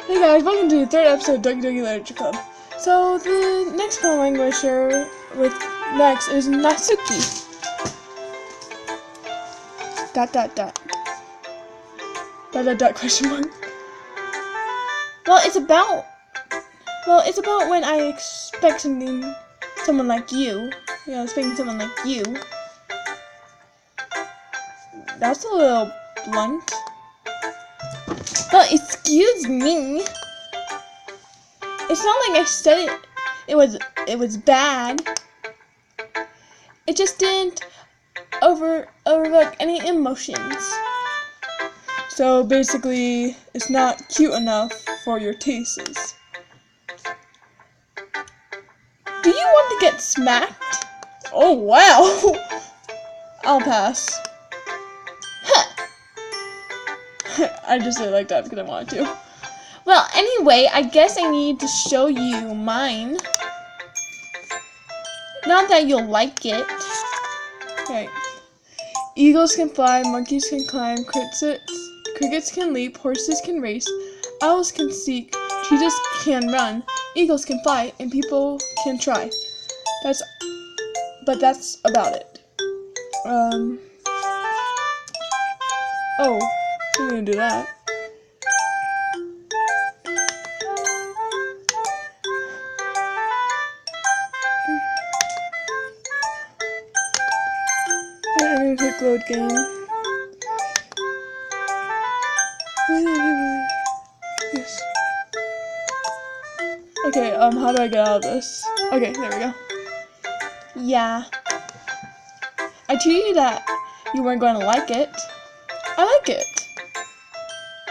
Hey guys, welcome to the third episode of Doki Literature Club. So the next poem I'm going to share with next is Natsuki. Dot dot dot. Dot dot dot question mark. Well, it's about when I expect someone like you. Expecting someone like you. That's a little blunt. But excuse me. It's not like I said it was bad. It just didn't overlook any emotions. So basically, it's not cute enough for your tastes. Do you want to get smacked? Oh wow! I'll pass. I just did it like that because I wanted to. Well, anyway, I guess I need to show you mine. Not that you'll like it. Okay. Eagles can fly, monkeys can climb, crickets can leap, horses can race, owls can seek, cheetahs can run, eagles can fly, and people can try. That's about it. Oh, I'm gonna do that. I'm gonna click load game. Yes. Okay, how do I get out of this? Okay, there we go. Yeah. I told you that you weren't going to like it. I like it.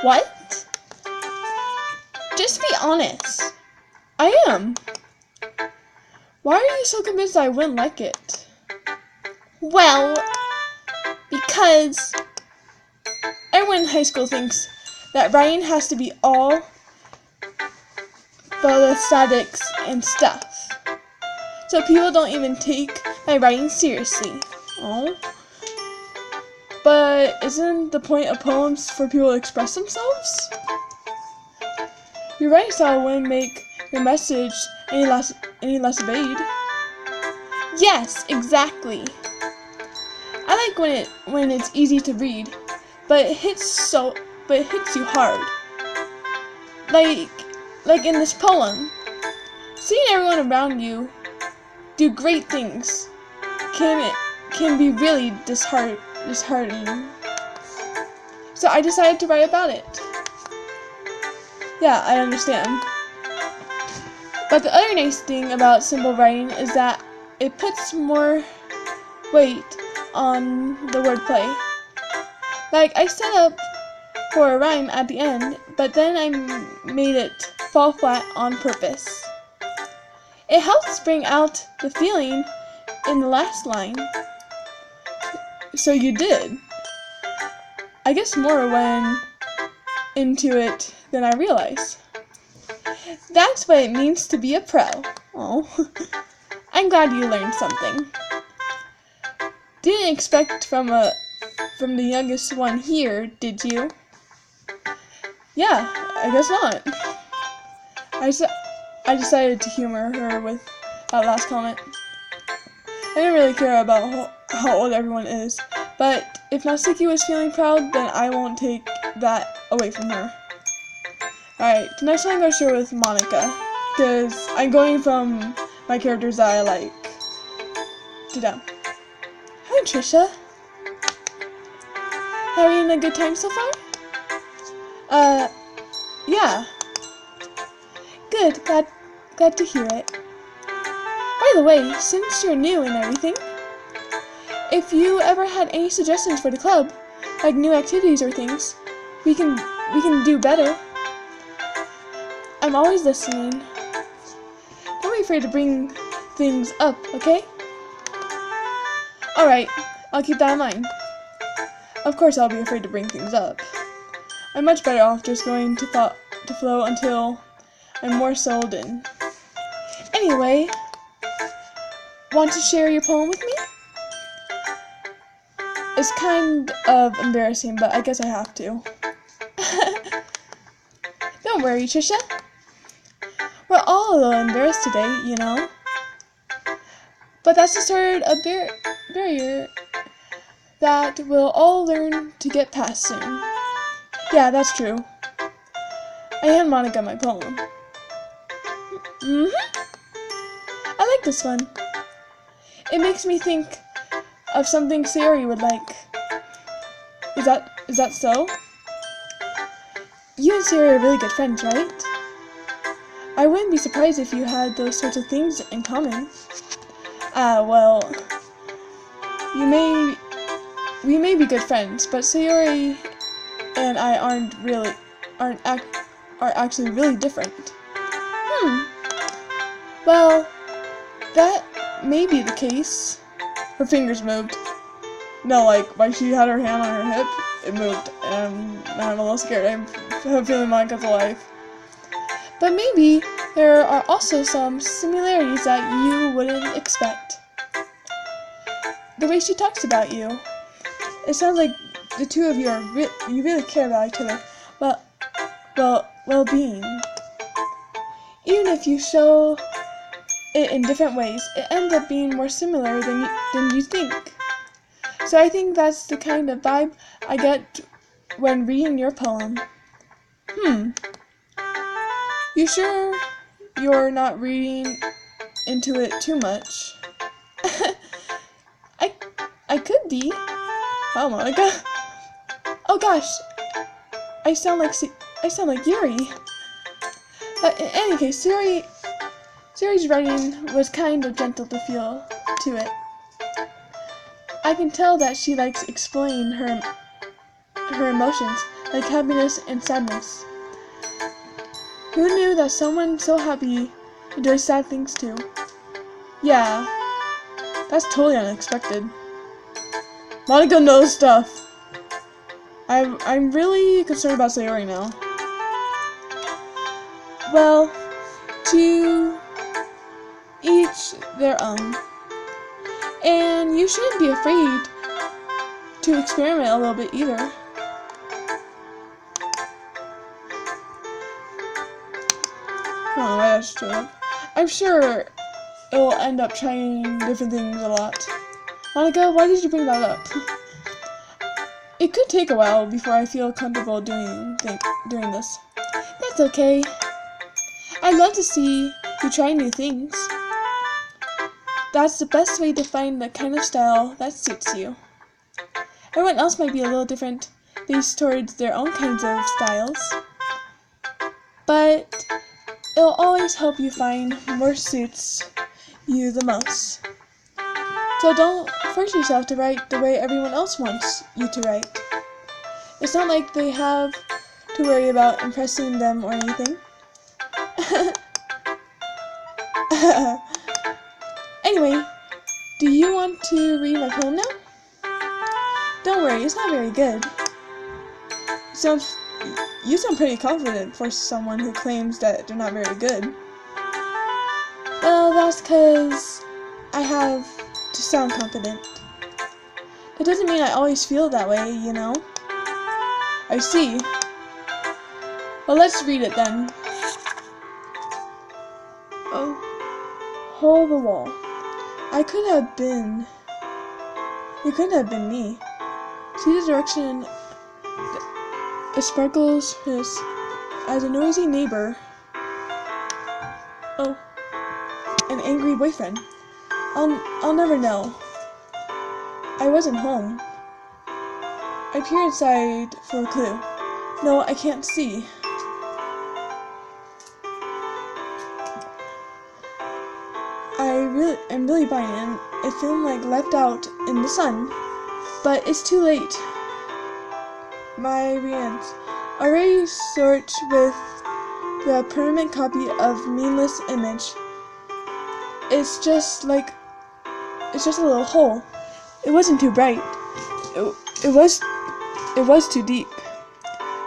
What? Just be honest. I am. Why are you so convinced I wouldn't like it? Well, because everyone in high school thinks that writing has to be all the statics and stuff. So people don't even take my writing seriously. Oh. But isn't the point of poems for people to express themselves? Your writing style wouldn't make your message any less obeyed. Yes, exactly. I like when it's easy to read, but it hits you hard. Like in this poem, seeing everyone around you do great things can be really disheartening. So I decided to write about it. Yeah, I understand. But the other nice thing about simple writing is that it puts more weight on the wordplay. Like, I set up for a rhyme at the end, but then I made it fall flat on purpose. It helps bring out the feeling in the last line. So you did. I guess more went into it than I realized. That's what it means to be a pro. Oh, I'm glad you learned something. Didn't expect from the youngest one here, did you? Yeah, I guess not. I decided to humor her with that last comment. I didn't really care about how old everyone is, but if Natsuki was feeling proud, then I won't take that away from her. Alright, the next one I'm going to share with Monica, because I'm going from my characters that I like to them. Hi, Trisha. Having a good time so far? Yeah. Good, glad to hear it. By the way, since you're new and everything, if you ever had any suggestions for the club, like new activities or things, we can do better. I'm always listening. Don't be afraid to bring things up, okay? Alright, I'll keep that in mind. Of course I'll be afraid to bring things up. I'm much better off just going to flow until I'm more sold in. Anyway, want to share your poem with me? It's kind of embarrassing, but I guess I have to. Don't Don't worry, Trisha. We're all a little embarrassed today, you know. But that's the sort of barrier that we'll all learn to get past soon. Yeah, that's true. I hand Monica my poem. I like this one. It makes me think of something Sayori would like. Is that so? You and Sayori are really good friends, right? I wouldn't be surprised if you had those sorts of things in common. Well, we may be good friends, but Sayori and I are actually really different. Well, that may be the case. Her fingers moved. No, like she had her hand on her hip, it moved, and now I'm a little scared. I'm feeling Monica's alive. But maybe there are also some similarities that you wouldn't expect. The way she talks about you, it sounds like the two of you you really care about each other. Well-being. Even if you show it in different ways, it ends up being more similar than you think. So I think that's the kind of vibe I get when reading your poem. You sure you're not reading into it too much? I could be. Wow, Monica. Oh gosh, I sound like Yuri. But in any case, Sayori's writing was kind of gentle to feel to it. I can tell that she likes exploring her emotions, like happiness and sadness. Who knew that someone so happy enjoys sad things too? Yeah, that's totally unexpected. Monica knows stuff. I'm really concerned about Sayori now. Well, to each their own. And you shouldn't be afraid to experiment a little bit either. Oh, I just stood up. I'm sure it will end up trying different things a lot. Monica, why did you bring that up? It could take a while before I feel comfortable doing this. That's okay. I'd love to see you try new things. That's the best way to find the kind of style that suits you. Everyone else might be a little different based towards their own kinds of styles, but it'll always help you find what suits you the most. So don't force yourself to write the way everyone else wants you to write. It's not like they have to worry about impressing them or anything. Anyway, do you want to read my poem now? Don't worry, it's not very good. You sound pretty confident for someone who claims that they're not very good. Well, that's because I have to sound confident. That doesn't mean I always feel that way, you know? I see. Well, let's read it then. Oh, hole the wall. It couldn't have been me. See the direction it sparkles as a noisy neighbor. Oh, an angry boyfriend. I'll never know. I wasn't home. I peer inside for a clue. No, I can't see. I'm really buying it. It feels like left out in the sun, but it's too late. My reans already searched with the permanent copy of Meaningless Image. It's just a little hole. It wasn't too bright. It was too deep,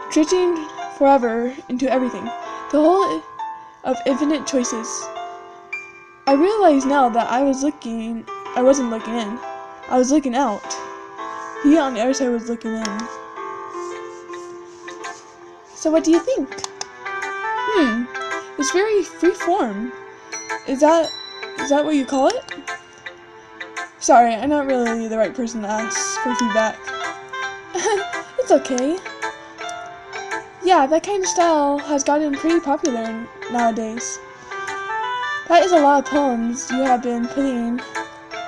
stretching forever into everything. The hole of infinite choices. I realize now that I wasn't looking in. I was looking out. He on the other side was looking in. So what do you think? It's very free form. Is that what you call it? Sorry, I'm not really the right person to ask for feedback. It's okay. Yeah, that kind of style has gotten pretty popular nowadays. That is a lot of poems you have been putting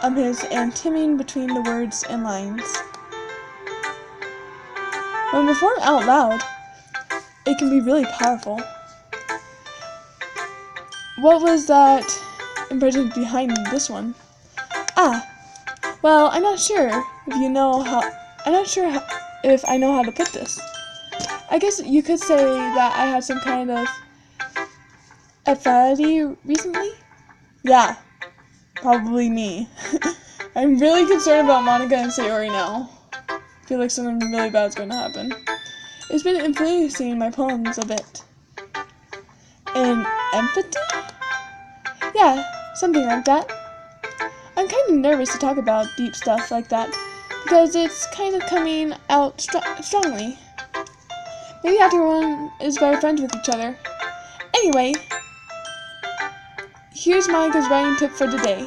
of his and timming between the words and lines. When performed out loud, it can be really powerful. What was that impression behind this one? Well, I'm not sure if I know how to put this. I guess you could say that I had some kind of epiphany recently? Yeah, probably me. I'm really concerned about Monica and Sayori now. I feel like something really bad is going to happen. It's been influencing my poems a bit. And empathy? Yeah, something like that. I'm kind of nervous to talk about deep stuff like that because it's kind of coming out strongly. Maybe everyone is better friends with each other. Anyway, here's Monica's writing tip for today.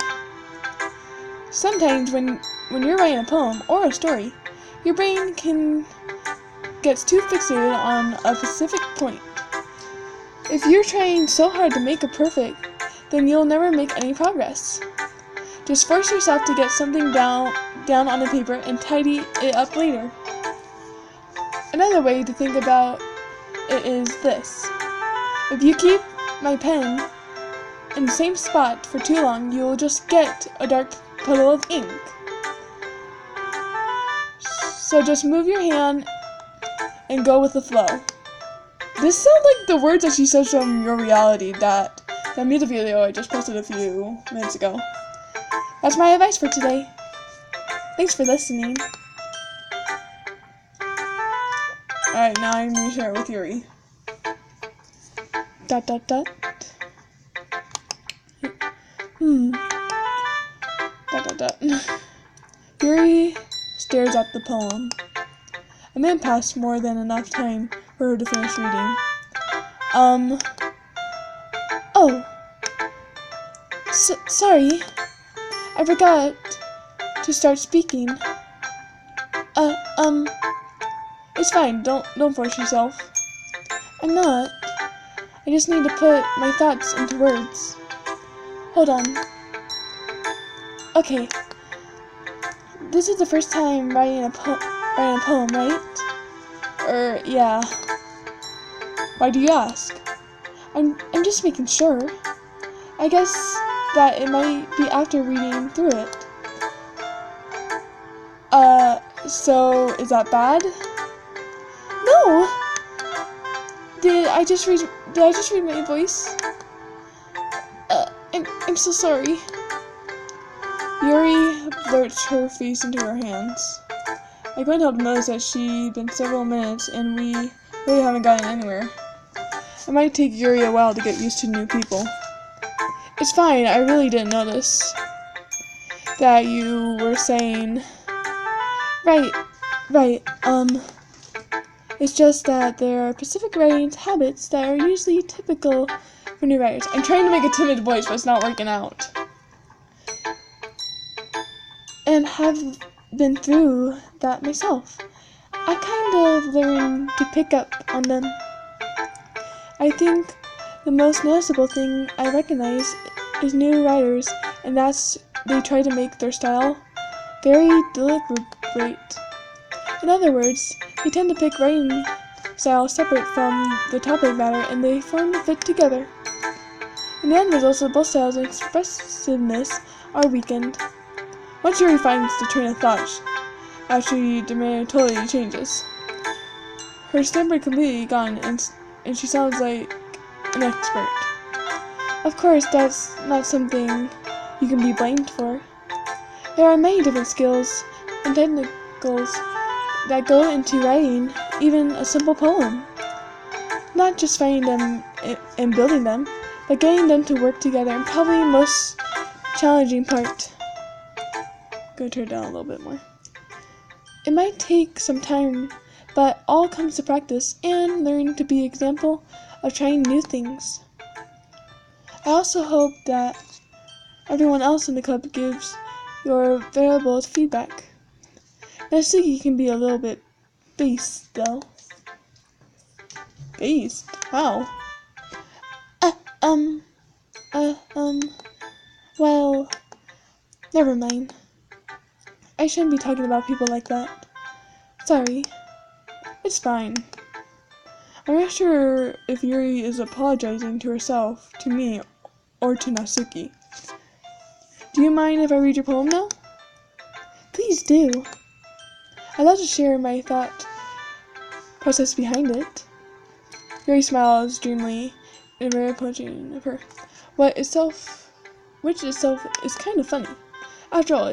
Sometimes when you're writing a poem or a story, your brain gets too fixated on a specific point. If you're trying so hard to make it perfect, then you'll never make any progress. Just force yourself to get something down on the paper and tidy it up later. Another way to think about it is this. If you keep my pen in the same spot for too long, you will just get a dark puddle of ink. So just move your hand and go with the flow. This sounds like the words that she says from Your Reality, that music video I just posted a few minutes ago. That's my advice for today. Thanks for listening. Alright, now I'm going to share it with Yuri. ... Yuri stares at the poem. A minute passed, more than enough time for her to finish reading. Oh. Sorry. I forgot to start speaking. It's fine. Don't force yourself. I'm not. I just need to put my thoughts into words. Hold on. Okay. This is the first time writing a poem, right? Yeah. Why do you ask? I'm just making sure. I guess that it might be after reading through it. So is that bad? No! Did I just read my voice? I'm so sorry. Yuri lurched her face into her hands. I couldn't help notice that she'd been several minutes and we really haven't gotten anywhere. It might take Yuri a while to get used to new people. It's fine, I really didn't notice that you were saying... Right, it's just that there are specific writing habits that are usually typical for new writers. I'm trying to make a timid voice, but it's not working out. And have been through that myself. I kind of learned to pick up on them. I think the most noticeable thing I recognize is new writers, and that's they try to make their style very deliberate. In other words, they tend to pick writing styles separate from the topic matter, and they form to fit together. In the end results of both styles and expressiveness are weakened. Once Yuri finds the train of thought, actually demand totally changes. Her temper completely gone, and she sounds like an expert. Of course, that's not something you can be blamed for. There are many different skills and technicals that go into writing even a simple poem. Not just finding them and building them, but getting them to work together, and probably the most challenging part. Go turn it down a little bit more. It might take some time, but all comes to practice and learn to be an example of trying new things. I also hope that everyone else in the club gives your valuable feedback. Natsuki can be a little bit based, though. Based? How? Um, well, never mind. I shouldn't be talking about people like that. Sorry. It's fine. I'm not sure if Yuri is apologizing to herself, to me, or to Natsuki. Do you mind if I read your poem now? Please do. I'd love to share my thought process behind it. Yuri smiles dreamily and very approaching of her, which itself is kind of funny. After all,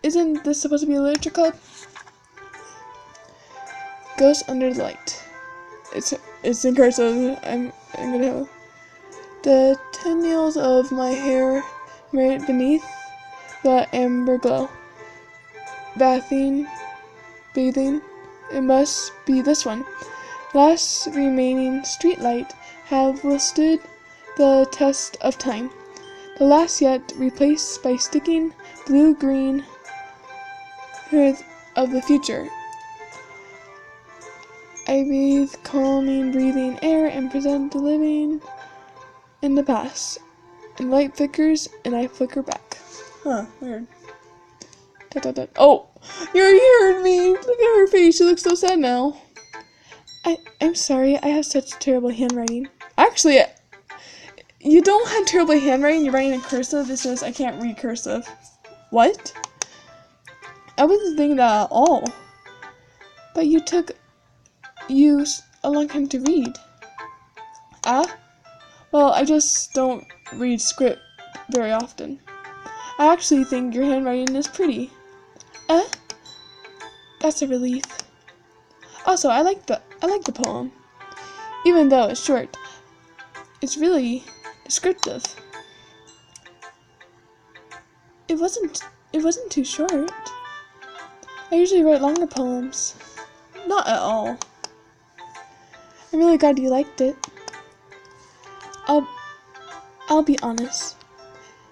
isn't this supposed to be a literature club? Ghost under the light. It's in cursive. I'm gonna have the tendrils of my hair right beneath the amber glow. Bathing. It must be this one. Last remaining streetlight have withstood the test of time. The last yet replaced by sticking blue-green earth of the future. I breathe calming, breathing air and present the living in the past. And light flickers, and I flicker back. Huh, weird. Oh, you heard me! Look at her face, she looks so sad now. I'm sorry, I have such terrible handwriting. Actually, you don't have terrible handwriting, you're writing in cursive, it's just I can't read cursive. What? I wasn't thinking that at all. But you took a long time to read. Ah? Well, I just don't read script very often. I actually think your handwriting is pretty. That's a relief. Also, I like the poem. Even though it's short, it's really descriptive. It wasn't too short. I usually write longer poems. Not at all. I'm really glad you liked it. I'll be honest.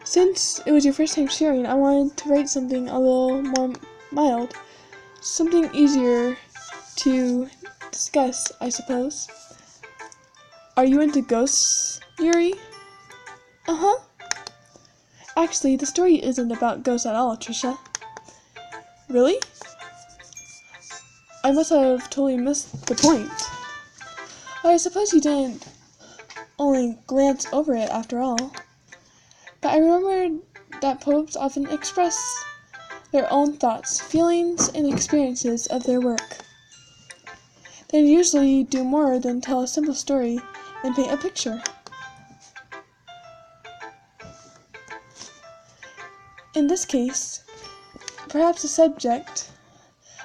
Since it was your first time sharing, I wanted to write something a little more mild. Something easier to discuss, I suppose. Are you into ghosts, Yuri? Uh-huh. Actually, the story isn't about ghosts at all, Trisha. Really? I must have totally missed the point. Well, I suppose you didn't only glance over it after all. But I remembered that poets often express their own thoughts, feelings, and experiences of their work. They usually do more than tell a simple story and paint a picture. In this case, perhaps the subject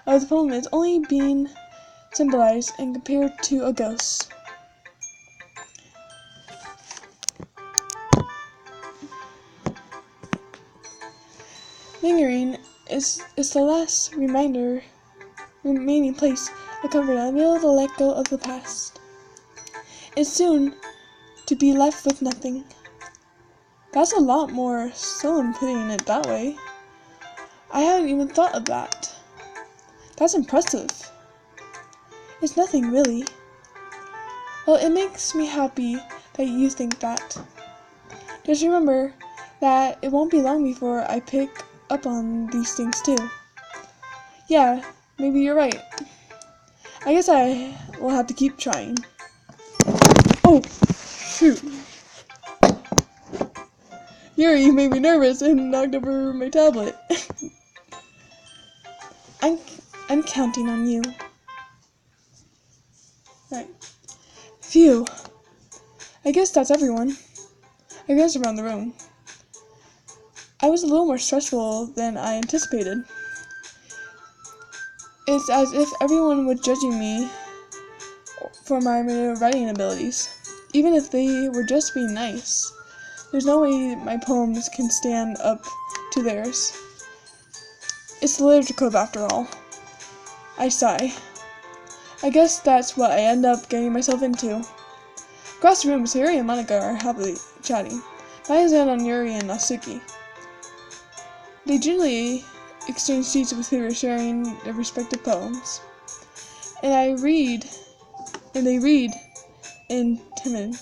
of the poem is only being symbolized and compared to a ghost. Lingering is the last remaining place of comfort in the middle of the let go of the past. It's soon to be left with nothing. That's a lot more solemn putting it that way. I hadn't even thought of that. That's impressive. It's nothing really. Well, it makes me happy that you think that. Just remember that it won't be long before I pick up on these things too. Yeah, maybe you're right. I guess I will have to keep trying. Oh, shoot. Yuri, you made me nervous and knocked over my tablet. I'm counting on you. Right. Phew. I guess that's everyone. I glanced around the room. I was a little more stressful than I anticipated. It's as if everyone was judging me for my writing abilities, even if they were just being nice. There's no way my poems can stand up to theirs. It's the literature club after all. I sigh. I guess that's what I end up getting myself into. Across the room, Sayori and Monica are happily chatting. My eyes are on Yuri and Natsuki. They generally exchange sheets with who are sharing their respective poems. And they read in timid.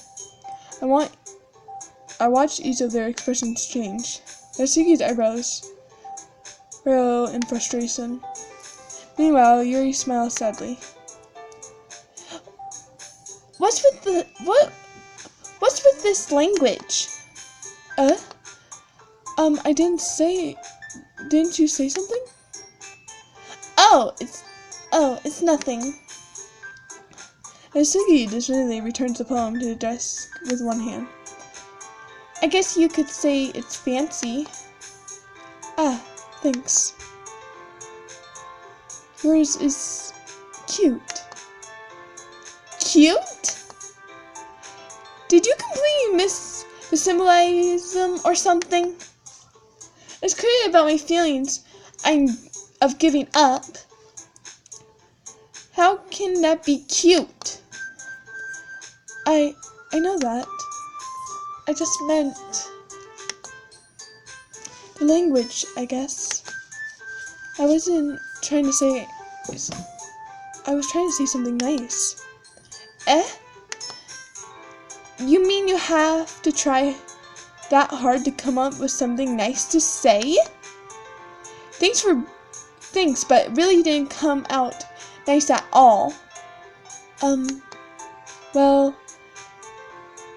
I watched each of their expressions change. Natsuki's eyebrows furrow in frustration. Meanwhile, Yuri smiles sadly. What's with this language? Didn't you say something? It's nothing. Natsuki dismally returns the poem to the desk with one hand. I guess you could say it's fancy. Thanks. Yours is cute. Cute? Did you completely miss the symbolism or something? It's clear about my feelings of giving up. How can that be cute? I know that. I just meant the language, I guess. I was trying to say something nice. You mean you have to try that hard to come up with something nice to say? Thanks, but it really didn't come out nice at all. Well,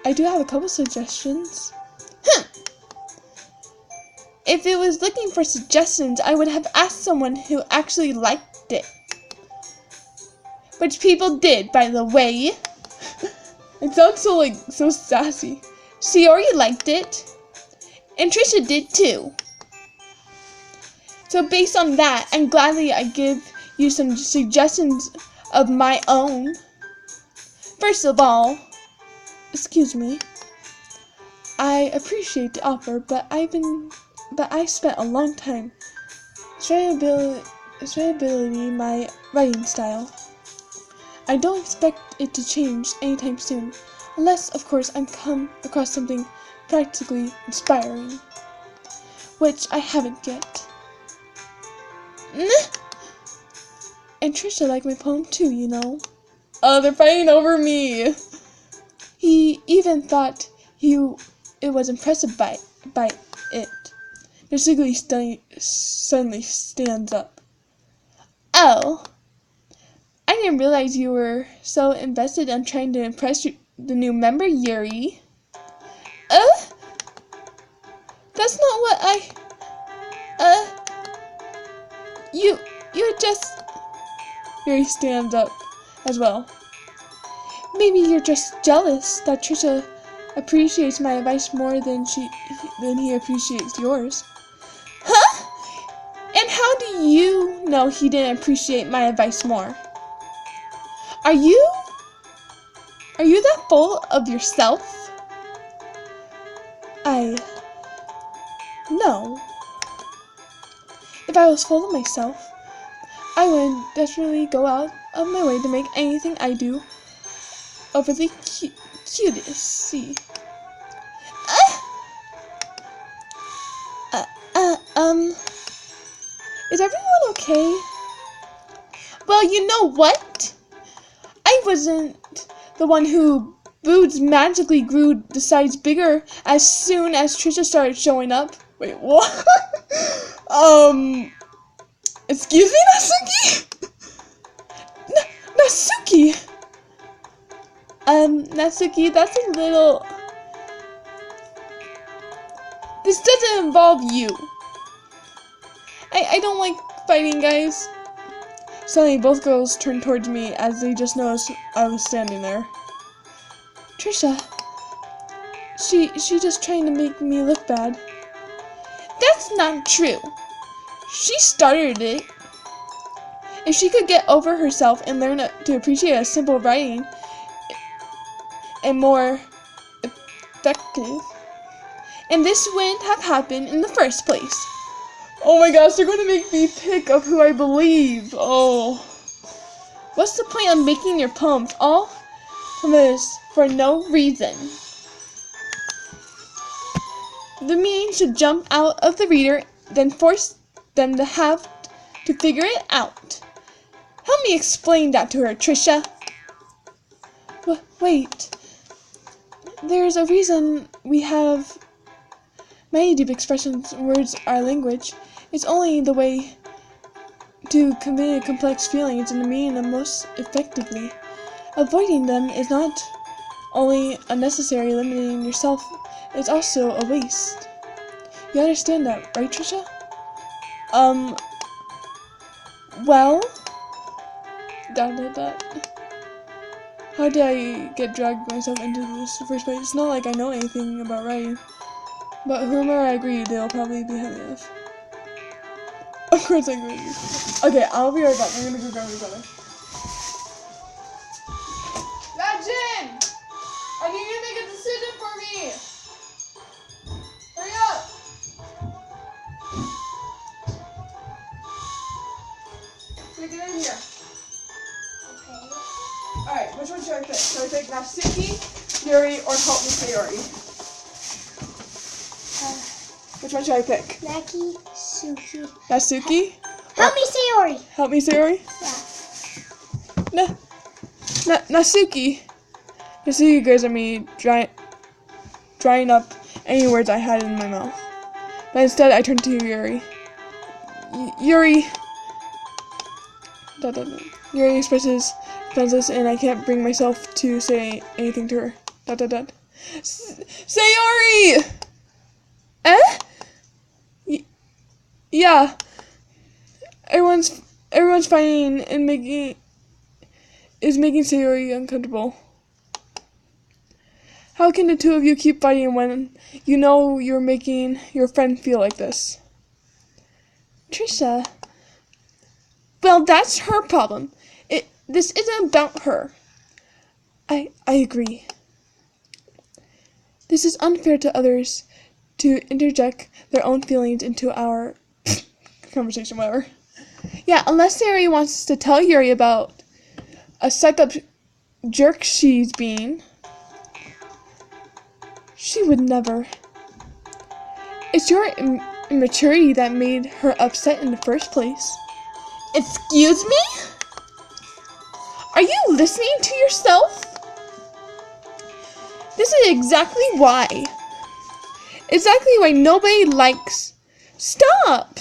I do have a couple suggestions. If it was looking for suggestions, I would have asked someone who actually liked it. Which people did, by the way. It sounds so sassy. Sayori liked it. And Trisha did too. So based on that, I'm gladly I give you some suggestions of my own. First of all, excuse me. I appreciate the offer, but I spent a long time studying my writing style. I don't expect it to change anytime soon, unless, of course, I come across something practically inspiring, which I haven't yet. And Trisha liked my poem too, you know. Oh, they're fighting over me. He even thought it was impressive by it. Natsuki suddenly stands up. Oh, I didn't realize you were so invested in trying to impress the new member, Yuri. That's not what you just... Yuri stands up as well. Maybe you're just jealous that Trisha appreciates my advice more than he appreciates yours. Huh? And how do you know he didn't appreciate my advice more? Are you that full of yourself? No. If I was full of myself, I would definitely go out of my way to make anything I do overly cutest. See. Is everyone okay? Well, you know what? I wasn't the one who boobs magically grew the size bigger as soon as Trisha started showing up. Wait, what? Excuse me, Natsuki? Natsuki! Natsuki, that's a little... This doesn't involve you. I don't like fighting, guys. Suddenly, both girls turned towards me as they just noticed I was standing there. Trisha, she just trying to make me look bad. That's not true. She started it. If she could get over herself and learn to appreciate a simple writing and more effective, and this wouldn't have happened in the first place. Oh my gosh, they're going to make me pick of who I believe. Oh. What's the point of making your poems all from this for no reason? The meaning should jump out of the reader, then force them to have to figure it out. Help me explain that to her, Trisha. Wait. There's a reason we have many deep expressions. Words are language. It's only the way to convey complex feelings and meaning them most effectively. Avoiding them is not only unnecessary, limiting yourself is also a waste. You understand that, right, Trisha? Well, how did I get dragged myself into this in the first place? It's not like I know anything about writing, but whomever I agree, they'll probably be happy with. Of course I agree. Okay, I'll be right back. I'm gonna go grab my brother. Jin! I need you to make a decision for me! Hurry up! Get in here. Okay. Alright, which one should I pick? Should I pick Natsuki, Yuri, or Help Me Sayori? Which one should I pick? Natsuki? Help me, Sayori. Help Me Sayori? Yeah. Natsuki. Natsuki glares at me, drying up any words I had in my mouth. But instead, I turn to Yuri. Yuri expresses defenseless, and I can't bring myself to say anything to her. Sayori! Eh? Yeah. Everyone's fighting and making Sayori uncomfortable. How can the two of you keep fighting when you know you're making your friend feel like this? Trisha. Well, that's her problem. This isn't about her. I agree. This is unfair to others to interject their own feelings into our conversation, whatever. Yeah, unless Sayori wants to tell Yuri about a suck-up jerk she's being. She would never. It's your immaturity that made her upset in the first place. Excuse me? Are you listening to yourself? This is exactly why. Exactly why nobody likes. Stop!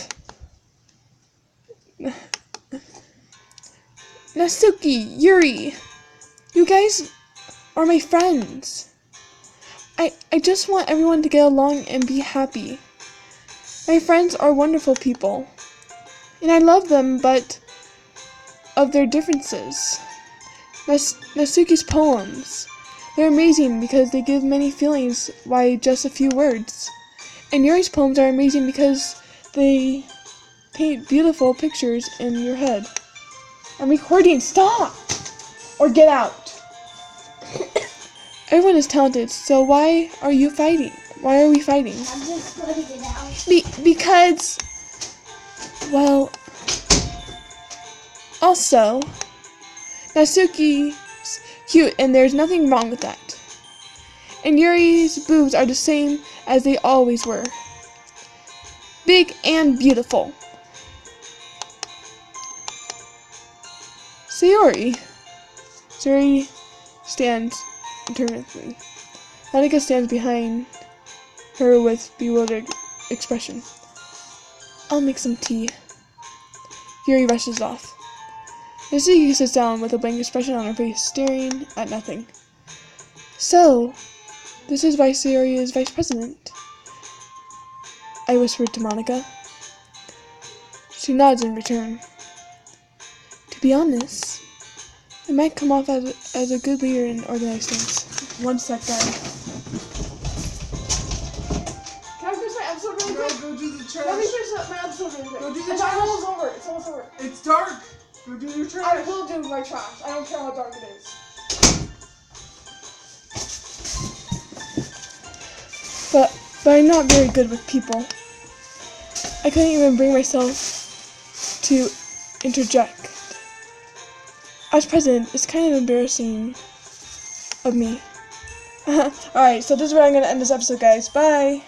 Natsuki, Yuri, you guys are my friends. I just want everyone to get along and be happy. My friends are wonderful people, and I love them, but of their differences. Natsuki's poems, they're amazing because they give many feelings by just a few words. And Yuri's poems are amazing because they paint beautiful pictures in your head. I'm recording, stop! Or get out. Everyone is talented, so why are you fighting? Why are we fighting? I'm just putting it out. Because, well, also, Natsuki's cute, and there's nothing wrong with that. And Yuri's boobs are the same as they always were. Big and beautiful. Sayori stands intermittently. Monica stands behind her with bewildered expression. I'll make some tea. Yuri rushes off. Natsuki sits down with a blank expression on her face, staring at nothing. So, this is why Sayori is vice president, I whispered to Monica. She nods in return. To be honest, it might come off as a good leader and organize things. One sec, guys. Can I finish my episode really quick? Go do the trash. Let me finish my episode really quick. Go do the It's trash. almost over. It's almost over. It's dark. Go do your trash. I will do my trash. I don't care how dark it is. But I'm not very good with people. I couldn't even bring myself to interject. was president. It's kind of embarrassing of me. Alright, so this is where I'm going to end this episode, guys. Bye.